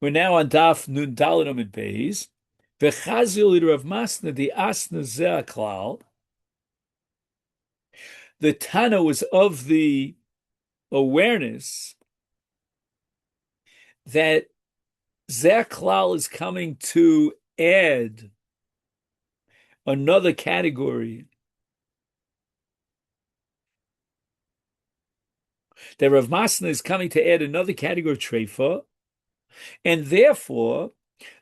We're now on Daf Nun Dalet Amud Beis. V'chazil Rav Masna the Asna Zeh Klal. The Tana was of the awareness that Zeh Klal is coming to add another category. That Rav Masna is coming to add another category of treifa, and therefore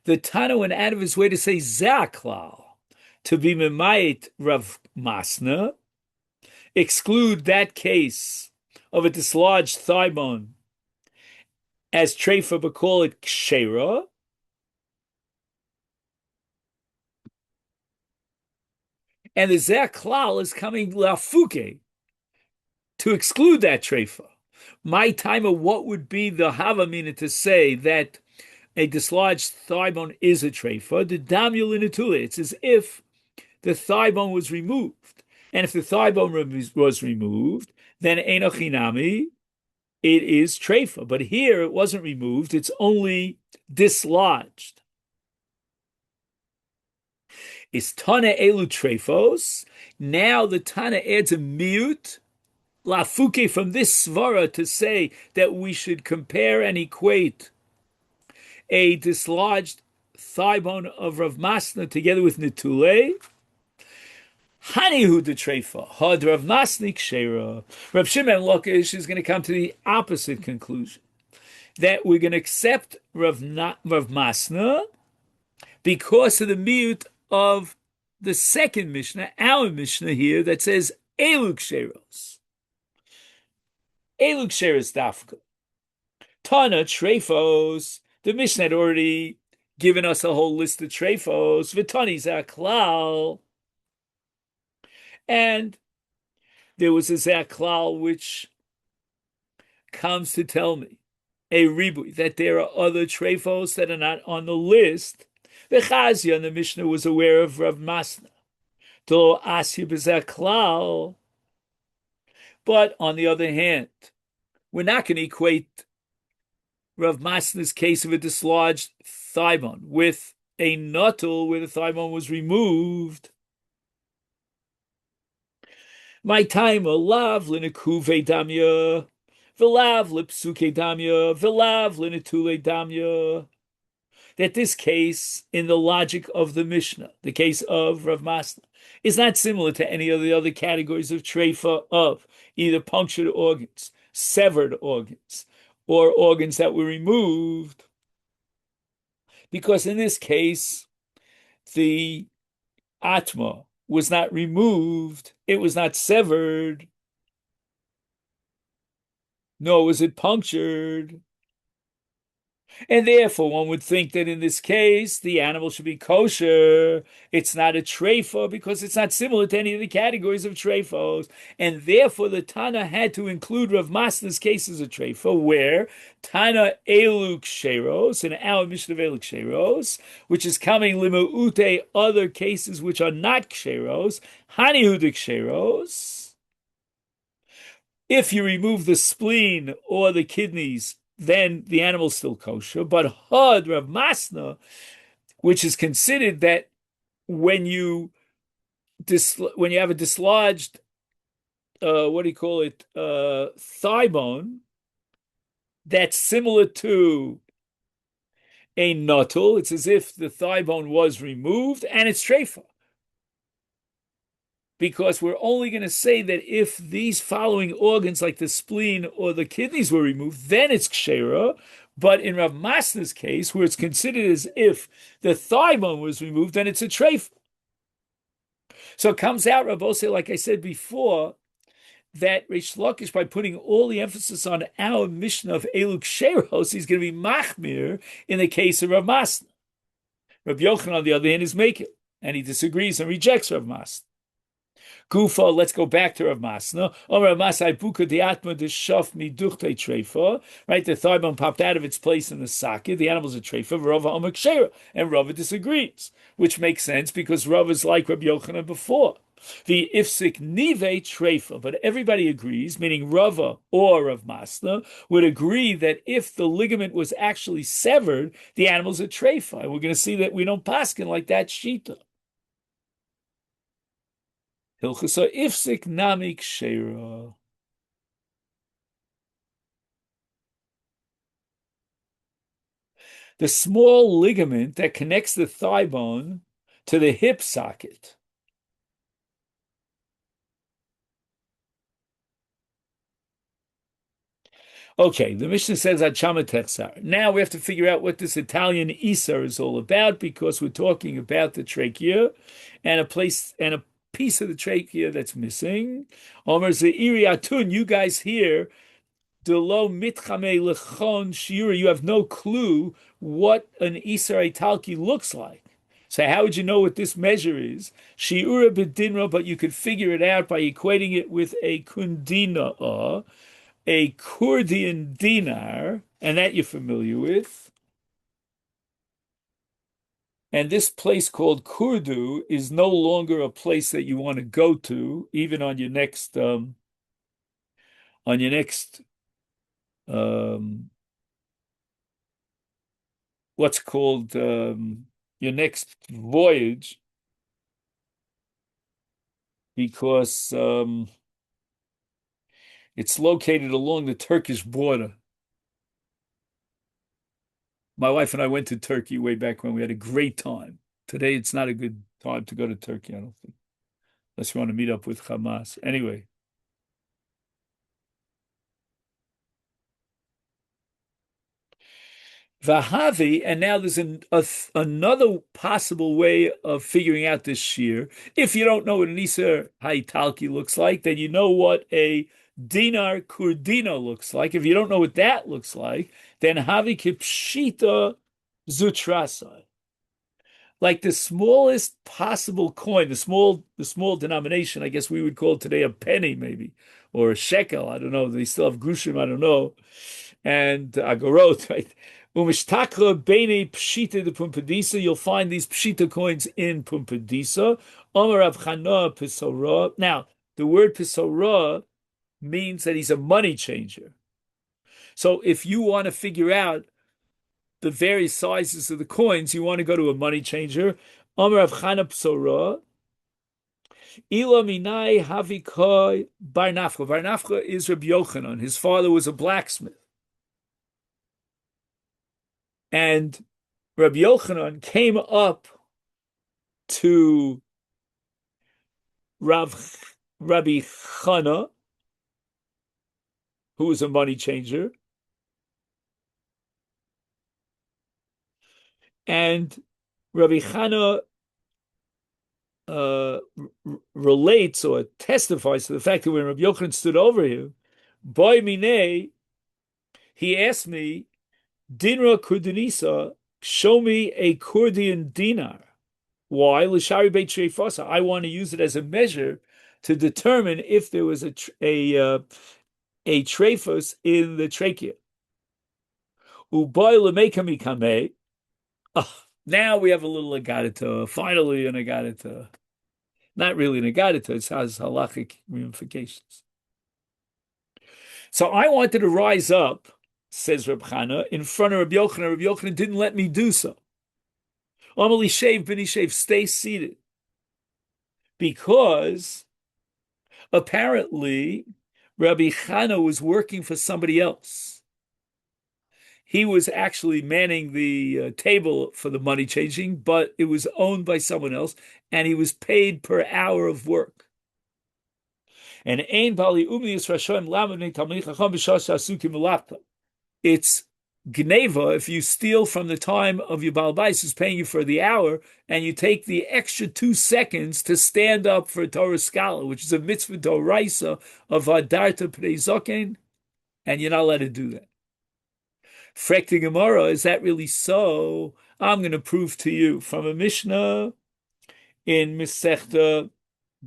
the Tana went out of his way to say Zeh Klal, to be Memayit Rav Masna, exclude that case of a dislodged thigh bone as treifa, but call it kshera. And the Zeh Klal is coming lafuke to exclude that treifa. My time of what would be the havamina to say that a dislodged thigh bone is a treifa, the damyul inatule. It's as if the thigh bone was removed. And if the thigh bone was removed, then enochinami, it is treifa. But here it wasn't removed, it's only dislodged. Is Tana elu treifos? Now the Tana adds a miut lafuke from this svara to say that we should compare and equate a dislodged thigh bone of Rav Masna together with Netule. Hanihu de treifa, had Rav Masnik shera. Rav Shimon Lakish is going to come to the opposite conclusion, that we're going to accept Rav Masna because of the miut of the second Mishnah, our Mishnah here, that says Eluk Sheros. Eluk Sheros Dafka. Tana Treifos. The Mishnah had already given us a whole list of Treifos. V'tani Zaklal. And there was a Zaklal which comes to tell me, a ribui, that there are other Treifos that are not on the list. The Chazia in the Mishnah was aware of Rav Masna. But on the other hand, we're not going to equate Rav Masna's case of a dislodged thigh bone with a nuttl where the thigh bone was removed. My time alav linekuve damya, velav lipsuke damya, velav linetule damya. That this case, in the logic of the Mishnah, the case of Rav Masna, is not similar to any of the other categories of treifa of either punctured organs, severed organs, or organs that were removed. Because in this case, the atma was not removed, it was not severed, nor was it punctured. And therefore, one would think that in this case, the animal should be kosher. It's not a treifa because it's not similar to any of the categories of treifos. And therefore, the Tana had to include Rav Masna's case as a treifa, where Tana eluk sheros, in our Mishnah of eluk sheros, which is coming limuute other cases which are not ksheros, hanihudik sheros. If you remove the spleen or the kidneys, then the animal's still kosher. But Had Rav Masna, which is considered that when you have a dislodged, thigh bone, that's similar to a nuttl. It's as if the thigh bone was removed, and it's treifa. Because we're only going to say that if these following organs, like the spleen or the kidneys, were removed, then it's kshera. But in Rav Masna's case, where it's considered as if the thigh bone was removed, then it's a treif. So it comes out, Rabbosai, like I said before, that Reish Lakish, by putting all the emphasis on our Mishnah of Eluk Sheros, he's going to be machmir in the case of Rav Masna. Rav Yochanan, on the other hand, is making, and he disagrees and rejects Rav Masna. Gufa, let's go back to Rav Masna. Rav Masna, buka the atma de shaf mi duchte treifa. Right, the thigh bone popped out of its place in the socket. The animal's a treifa. Rava omek shera, and Rava disagrees, which makes sense because Rava is like Rabbi Yochanan before. The ifsik nive treifa, but everybody agrees, meaning Rava or Rav Masna would agree that if the ligament was actually severed, the animal's a treifa. And we're going to see that we don't paskin like that shita. Hilchasa ifsik namik sheira. The small ligament that connects the thigh bone to the hip socket. Okay, the Mishnah says Achama Techsar. Now we have to figure out what this Italian Isar is all about because we're talking about the trachea and a place and a piece of the trachea that's missing. Omer Zeiri Atun, you guys here, Delo Mitchame Lechon Shiura, you have no clue what an Isar Italki looks like. So how would you know what this measure is? Shiura bedinra, but you could figure it out by equating it with a kundina, a Kurdian dinar, and that you're familiar with. And this place called Kurdu is no longer a place that you want to go to, even on your next um, what's called your next voyage, because it's located along the Turkish border. My wife and I went to Turkey way back when. We had a great time. Today, it's not a good time to go to Turkey, I don't think, unless you want to meet up with Hamas. Anyway, Vahavi, and now there's another possible way of figuring out this shear. If you don't know what an Isar Haitalki looks like, then you know what a Dinar Kurdino looks like. If you don't know what that looks like, then Havi Kipshita Zutrasa, like the smallest possible coin, the small denomination, I guess we would call today a penny, maybe, or a shekel. I don't know. They still have grushim, I don't know, and agorot, right? Umishtakra bene pshita de Pumbedisa. You'll find these pshita coins in Pumbedisa. Omer Rav Chana Pisora. Now, the word Pisora means that he's a money changer. So if you want to figure out the various sizes of the coins, you want to go to a money changer. Amar Rav Chana Psora, Ila Minai Havikoi Bar Nafcha. Bar Nafcha is Rabbi Yochanan. His father was a blacksmith. And Rabbi Yochanan came up to Rabbi Chana, who was a money changer, and Rabbi Chana relates or testifies to the fact that when Rabbi Yochanan stood over him, boy mine, he asked me, Dinra Kurdanisa, show me a Kurdian dinar. Why? L'shari beit shreifasa. I want to use it as a measure to determine if there was a trephos in the trachea. Uboy lemekami kame. Now we have a little agadita. Finally, an agadita. Not really an agadita. It has halachic ramifications. So I wanted to rise up, says Reb Chana, in front of Rabbi Yochanan. Rabbi Yochanan didn't let me do so. Amali shave, bini shave, stay seated. Because apparently Rabbi Chana was working for somebody else. He was actually manning the table for the money changing, but it was owned by someone else, and he was paid per hour of work. And ein bali umnius rashoim lamavnei talmidei chacham b'shas asukim v'lapta. It's gneva if you steal from the time of your Baal Bais who's paying you for the hour, and you take the extra 2 seconds to stand up for a Torah scholar, which is a mitzvah doraisa of Adarta Pnei Zoken, and you're not allowed to do that. Frekti Gemara, is that really so? I'm going to prove to you from a Mishnah in Masechta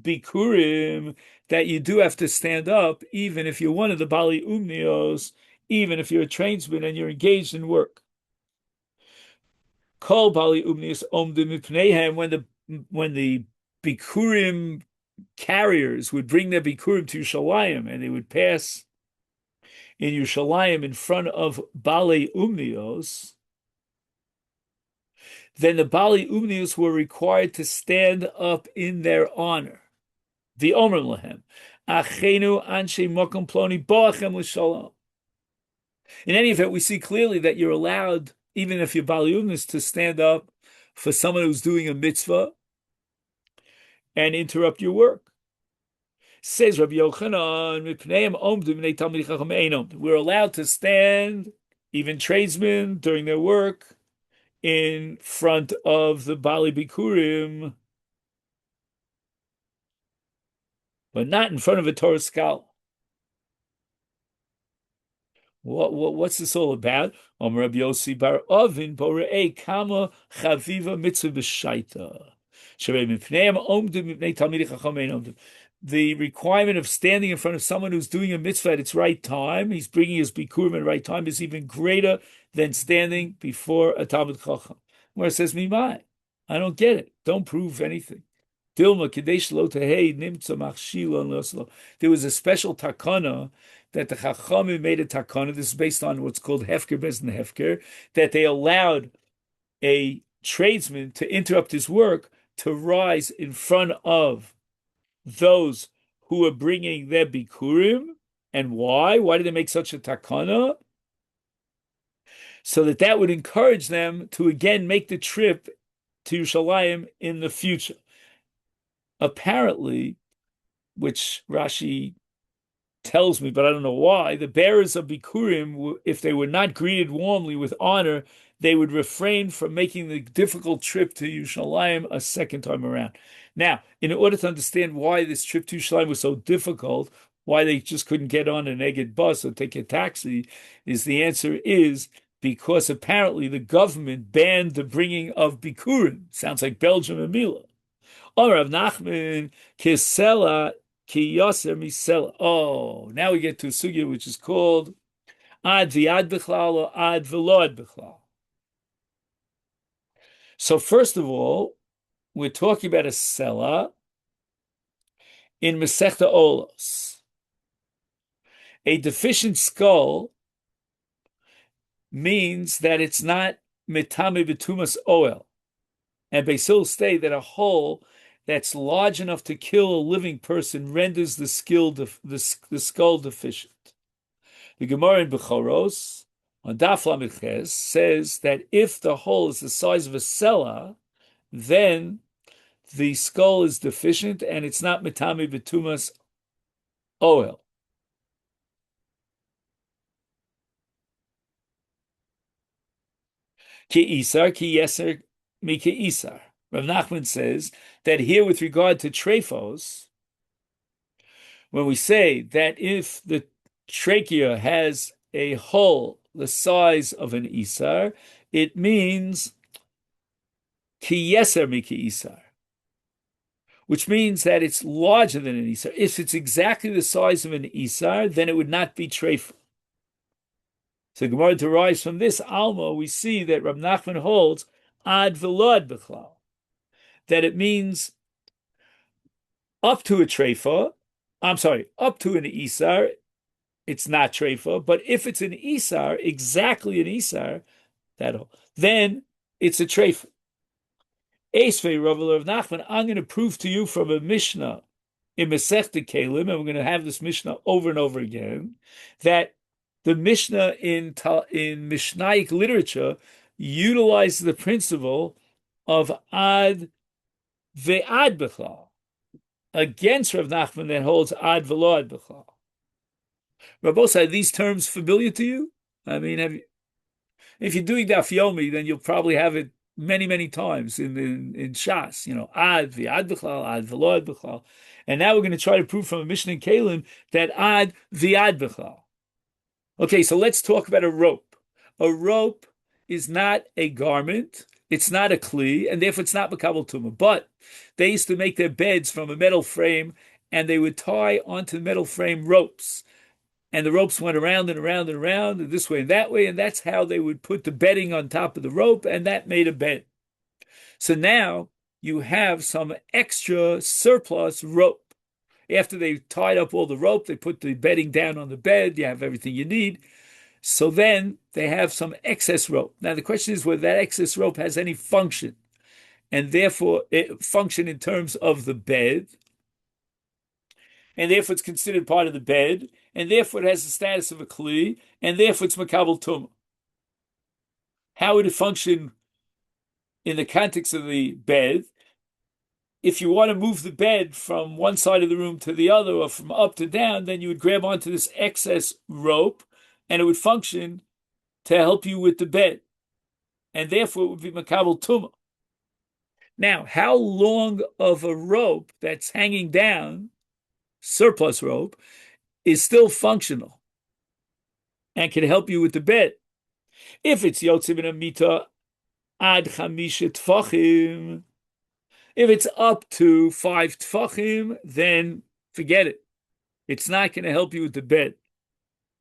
Bikurim that you do have to stand up, even if you're one of the Bali Umnios, even if you're a tradesman and you're engaged in work. Kol Bali Umnios Omdim Mipneihem, when the Bikurim carriers would bring their bikurim to Yerushalayim, and they would pass in Yerushalayim in front of Baalei Umnios, then the Baalei Umnios were required to stand up in their honor. The Omer Lahem, Achenu Anshe Mokum Ploni Boachem L'Shalom. In any event, we see clearly that you're allowed, even if you're Baalei Umnios, to stand up for someone who's doing a mitzvah and interrupt your work. Says Rabbi Yochanan, we're allowed to stand, even tradesmen, during their work, in front of the Baalei Bikurim, but not in front of a Torah scholar. What's this all about? Rabbi Yossi bar Ovin borei kama chaviva mitzvah b'shaita. The requirement of standing in front of someone who's doing a mitzvah at its right time, he's bringing his bikurim at the right time, is even greater than standing before a Talmid Chacham. Where it says, Mimai, I don't get it. Don't prove anything. Dilma kadesh lo tehei nimtza machshilon loslo. There was a special takana that the Chachamim made a takana. This is based on what's called hefker bezin hefker, that they allowed a tradesman to interrupt his work to rise in front of those who are bringing their bikurim. And why? Why did they make such a takana? So that would encourage them to again make the trip to Yerushalayim in the future. Apparently, which Rashi tells me, but I don't know why, the bearers of bikurim, if they were not greeted warmly with honor, they would refrain from making the difficult trip to Yerushalayim a second time around. Now, in order to understand why this trip to Yerushalayim was so difficult, why they just couldn't get on an Egged bus or take a taxi, the answer is because apparently the government banned the bringing of bikurim. Sounds like Belgium and Mila. Or Rav Nachman kisela ki yoser misela. Oh, now we get to a sugya which is called ad viad bichlal or ad velod bichlal. So first of all, we're talking about a sela in Masechta Olos. A deficient skull means that it's not mitame betumas oel. And Basil state that a hole that's large enough to kill a living person renders the skull deficient. The Gemara in Bechoros on Daf Lamed Ches says that if the hole is the size of a sela, then the skull is deficient and it's not mitame betumas oel. Ki isar, ki yeser, mi ki isar. Rav Nachman says that here with regard to trephos, when we say that if the trachea has a hole the size of an isar, it means ki yeser mi ki isar, which means that it's larger than an isar. If it's exactly the size of an isar, then it would not be trefa. So Gemara derives from this alma, we see that Rab Nachman holds ad velod b'chlal, that it means up to a trefa. Up to an isar, it's not trefa. But if it's an isar, exactly an isar, then it's a trefa. Esvei Rav Nachman, I'm going to prove to you from a Mishnah in Masechta Kelim, and we're going to have this Mishnah over and over again, that the Mishnah in Mishnaic literature utilizes the principle of ad ve'ad b'chlal against Rav Nachman that holds ad v'lo ad b'chlal. Rabbosai, are these terms familiar to you? I mean, if you're doing Daf Yomi, then you'll probably have it many, many times in Shas, ad ve'ad b'chlal, ad v'lo ad b'chlal. And now we're going to try to prove from a Mishnah in Kalim that ad ve'ad b'chlal. Okay, so let's talk about a rope. A rope is not a garment, it's not a kli, and therefore it's not makabel tumah. But they used to make their beds from a metal frame, and they would tie onto the metal frame ropes. And the ropes went around and around and around, and this way and that way, and that's how they would put the bedding on top of the rope, and that made a bed. So now you have some extra surplus rope. After they tied up all the rope, they put the bedding down on the bed. You have everything you need. So then they have some excess rope. Now the question is whether that excess rope has any function, and therefore it function in terms of the bed, and therefore it's considered part of the bed, and therefore it has the status of a kli, and therefore it's makabel tumah. How would it function in the context of the bed? If you want to move the bed from one side of the room to the other, or from up to down, then you would grab onto this excess rope, and it would function to help you with the bed, and therefore it would be makabel tumah. Now, how long of a rope that's hanging down, surplus rope, is still functional and can help you with the bed? If it's yotzim in a mita ad chamisha tfachim, if it's up to 5 tfachim, then forget it. It's not going to help you with the bed.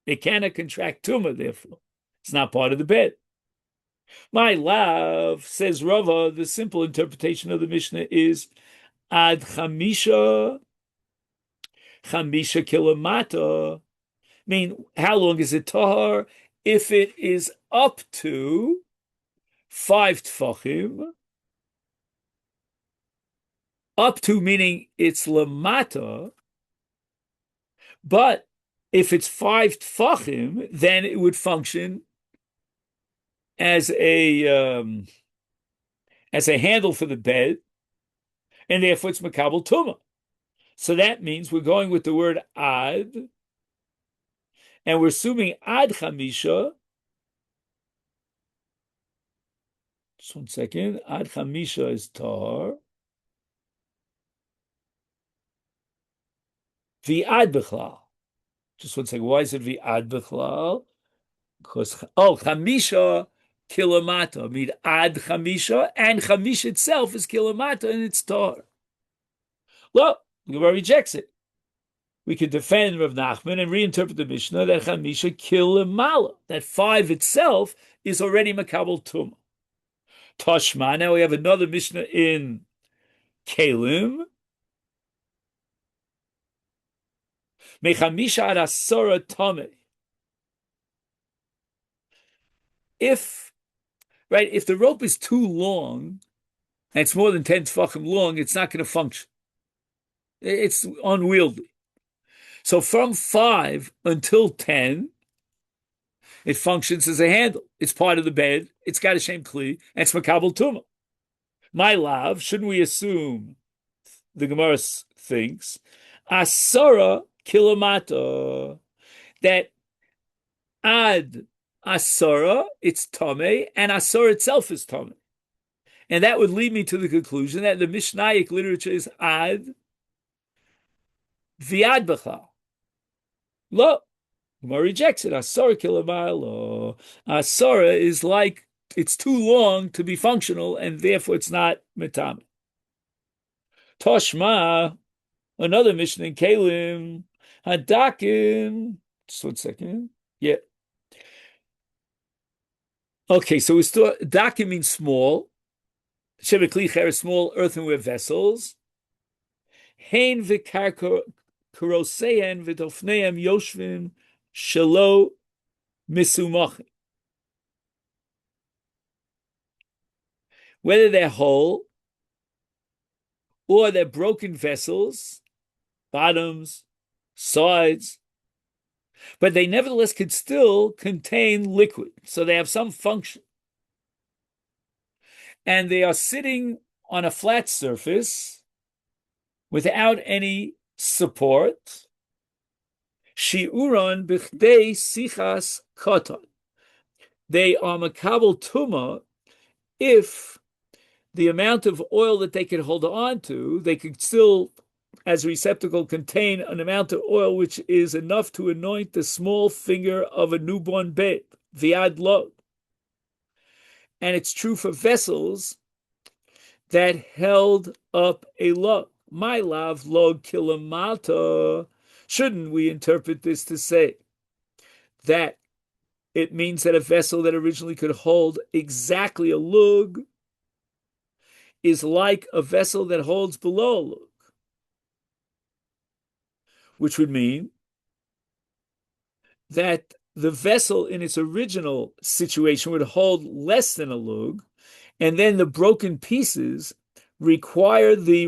It cannot contract tumah, therefore. It's not part of the bed. My love, says Rava, the simple interpretation of the Mishnah is ad chamisha kilometer. I mean, how long is it tahar? If it is up to 5 tfachim, up to meaning it's lamata, but if it's 5 tfachim, then it would function as a handle for the bed, and therefore it's makabel tumah. So that means we're going with the word ad, and we're assuming ad chamisha. Just 1 second. Ad chamisha is tar. V'ad b'chlal. Just 1 second. Why is it v'ad b'chlal? Because chamisha kilomata. I mean ad chamisha, and chamisha itself is kilomata, and it's tar. Well, the Gemara rejects it. We could defend Rav Nachman and reinterpret the Mishnah that chamisha kilemala, that 5 itself is already makabel tumah. Toshma. Now we have another Mishnah in Kalim. Mechamisha ad asara tameh. If the rope is too long, and it's more than 10 tefachim long, it's not going to function. It's unwieldy. So from 5 until 10, it functions as a handle. It's part of the bed. It's got a shem kli, and it's makabel tumah. My love, shouldn't we assume, the Gemara thinks, asara kilomata, that ad asara, it's tameh, and asara itself is tameh. And that would lead me to the conclusion that the Mishnaic literature is ad viad b'chal. Lo, Gemara rejects it. Asara kilomata. Asara is like, it's too long to be functional, and therefore it's not metame. Toshma, another Mishnah in Kalim, Hadakin. Just 1 second. Yeah. Okay, so we still, Dakin means small. Shebekli cher, small earthenware vessels. Hein v'kar karosein v'dofneim yoshvin shelo misumachim. Whether they're whole or they're broken vessels, bottoms, sides, but they nevertheless could still contain liquid. So they have some function. And they are sitting on a flat surface without any support. Shi'uron b'chdei sichas koton. They are makabel tumah if the amount of oil that they could hold on to, they could still, as a receptacle, contain an amount of oil which is enough to anoint the small finger of a newborn babe, viad log. And it's true for vessels that held up a log. My love, log kilomalta. Shouldn't we interpret this to say that it means that a vessel that originally could hold exactly a lug is like a vessel that holds below a lug? which would mean that the vessel in its original situation would hold less than a lug, and then the broken pieces require the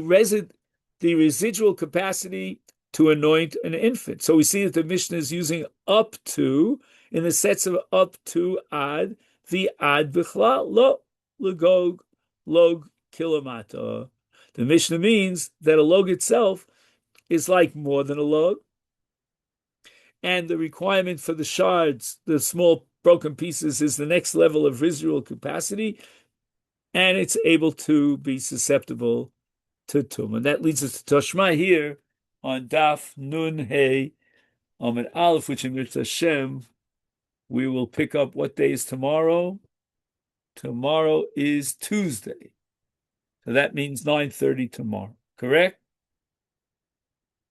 residual capacity to anoint an infant. So we see that the Mishnah is using up to in the sets of up to ad, the ad bichlal, lo, lagog, log, kilomata. The Mishnah means that a log itself is like more than a log, and the requirement for the shards, the small broken pieces, is the next level of residual capacity, and it's able to be susceptible to tum. And that leads us to Toshma here on Daf Nun Hey Amid Aleph, which in Mitzvah Hashem we will pick up. What day is tomorrow? Tomorrow is Tuesday. So that means 9:30 tomorrow. Correct?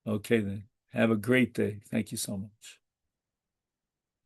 Okay then. Have a great day. Thank you so much.